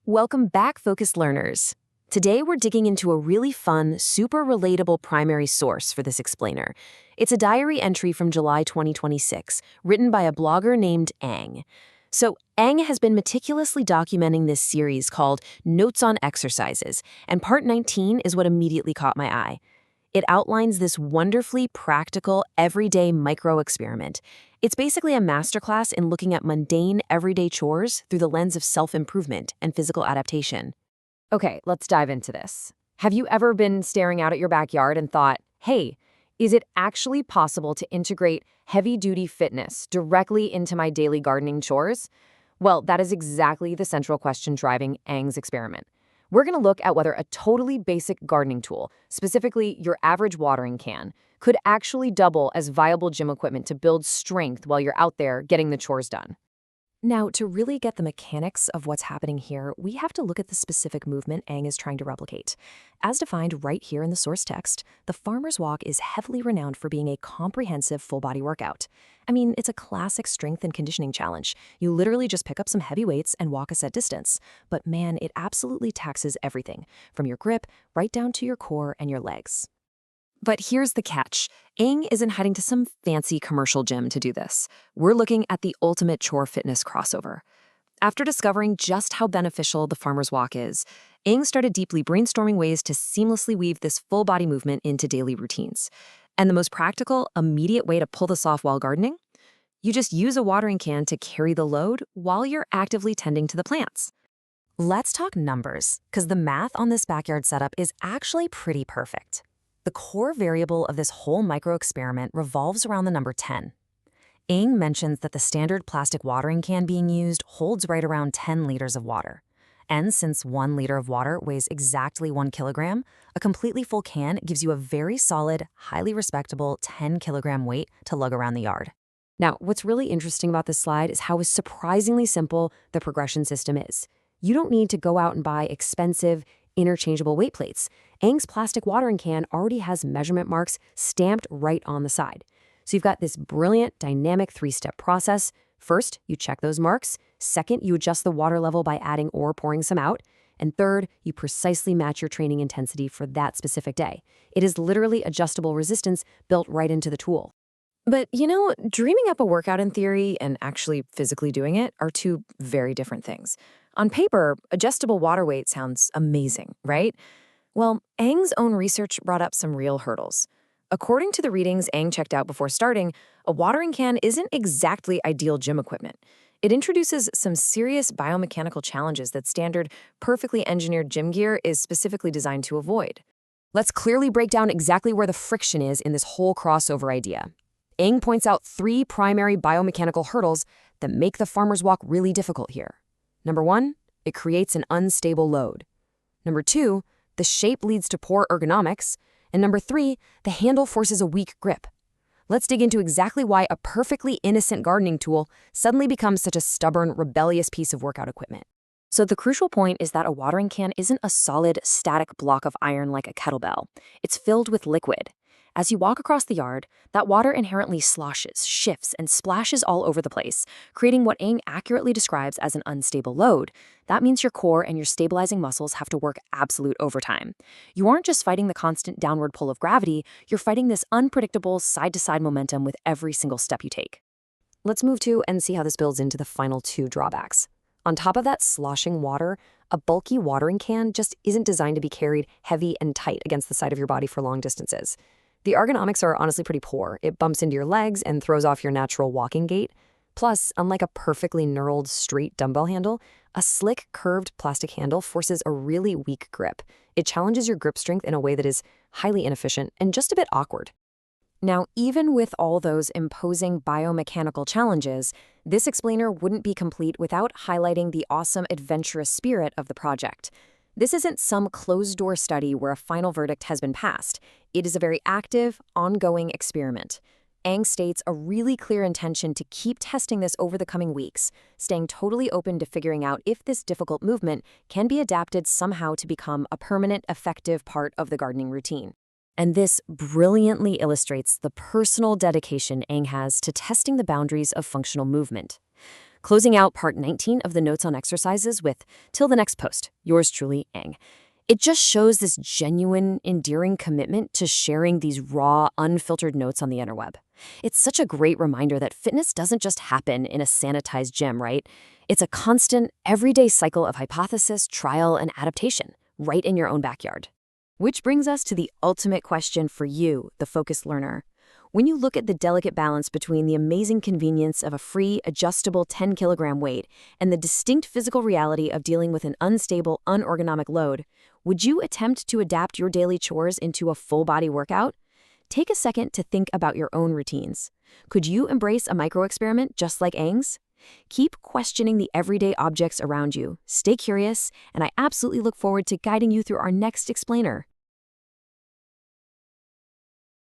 Welcome back, focused learners. Today we're digging into a really fun, super relatable primary source for this explainer. It's a diary entry from July 2026, written by a blogger named Ang. So Ang has been meticulously documenting this series called Notes on Exercises, and part 19 is what immediately caught my eye. It outlines this wonderfully practical, everyday micro-experiment. It's basically a masterclass in looking at mundane, everyday chores through the lens of self-improvement and physical adaptation. Okay, let's dive into this. Have you ever been staring out at your backyard and thought, hey, is it actually possible to integrate heavy-duty fitness directly into my daily gardening chores? Well, that is exactly the central question driving Ang's experiment. We're going to look at whether a totally basic gardening tool, specifically your average watering can, could actually double as viable gym equipment to build strength while you're out there getting the chores done. Now, to really get the mechanics of what's happening here, we have to look at the specific movement Ang is trying to replicate. As defined right here in the source text, the farmer's walk is heavily renowned for being a comprehensive full-body workout. I mean, it's a classic strength and conditioning challenge. You literally just pick up some heavy weights and walk a set distance. But man, it absolutely taxes everything, from your grip right down to your core and your legs. But here's the catch. Ang isn't heading to some fancy commercial gym to do this. We're looking at the ultimate chore fitness crossover. After discovering just how beneficial the farmer's walk is, Ang started deeply brainstorming ways to seamlessly weave this full-body movement into daily routines. And the most practical, immediate way to pull this off while gardening? You just use a watering can to carry the load while you're actively tending to the plants. Let's talk numbers, because the math on this backyard setup is actually pretty perfect. The core variable of this whole micro-experiment revolves around the number 10. Ang mentions that the standard plastic watering can being used holds right around 10 liters of water. And since 1 liter of water weighs exactly 1 kilogram, a completely full can gives you a very solid, highly respectable 10-kilogram weight to lug around the yard. Now, what's really interesting about this slide is how surprisingly simple the progression system is. You don't need to go out and buy expensive, interchangeable weight plates. Ang's plastic watering can already has measurement marks stamped right on the side. So you've got this brilliant, dynamic 3-step process. First, you check those marks. Second, you adjust the water level by adding or pouring some out. And third, you precisely match your training intensity for that specific day. It is literally adjustable resistance built right into the tool. But, dreaming up a workout in theory and actually physically doing it are two very different things. On paper, adjustable water weight sounds amazing, right? Well, Ang's own research brought up some real hurdles. According to the readings Ang checked out before starting, a watering can isn't exactly ideal gym equipment. It introduces some serious biomechanical challenges that standard, perfectly engineered gym gear is specifically designed to avoid. Let's clearly break down exactly where the friction is in this whole crossover idea. Ang points out 3 primary biomechanical hurdles that make the farmer's walk really difficult here. Number 1, it creates an unstable load. Number 2, the shape leads to poor ergonomics. And number 3, the handle forces a weak grip. Let's dig into exactly why a perfectly innocent gardening tool suddenly becomes such a stubborn, rebellious piece of workout equipment. So the crucial point is that a watering can isn't a solid, static block of iron like a kettlebell. It's filled with liquid. As you walk across the yard, that water inherently sloshes, shifts, and splashes all over the place, creating what Ang accurately describes as an unstable load. That means your core and your stabilizing muscles have to work absolute overtime. You aren't just fighting the constant downward pull of gravity, you're fighting this unpredictable side-to-side momentum with every single step you take. Let's move to and see how this builds into the final 2 drawbacks. On top of that sloshing water, a bulky watering can just isn't designed to be carried heavy and tight against the side of your body for long distances. The ergonomics are honestly pretty poor. It bumps into your legs and throws off your natural walking gait. Plus, unlike a perfectly knurled straight dumbbell handle, a slick, curved plastic handle forces a really weak grip. It challenges your grip strength in a way that is highly inefficient and just a bit awkward. Now, even with all those imposing biomechanical challenges, this explainer wouldn't be complete without highlighting the awesome adventurous spirit of the project. This isn't some closed-door study where a final verdict has been passed. It is a very active, ongoing experiment. Ang states a really clear intention to keep testing this over the coming weeks, staying totally open to figuring out if this difficult movement can be adapted somehow to become a permanent, effective part of the gardening routine. And this brilliantly illustrates the personal dedication Ang has to testing the boundaries of functional movement. closing out part 19 of the Notes on Exercises with, "Till the next post, yours truly, Ang." It just shows this genuine, endearing commitment to sharing these raw, unfiltered notes on the interweb. It's such a great reminder that fitness doesn't just happen in a sanitized gym, right? It's a constant, everyday cycle of hypothesis, trial, and adaptation, right in your own backyard. Which brings us to the ultimate question for you, the focused learner. When you look at the delicate balance between the amazing convenience of a free, adjustable 10-kilogram weight and the distinct physical reality of dealing with an unstable, unorganic load, would you attempt to adapt your daily chores into a full-body workout? Take a second to think about your own routines. Could you embrace a micro-experiment just like Ang's? Keep questioning the everyday objects around you, stay curious, and I absolutely look forward to guiding you through our next explainer.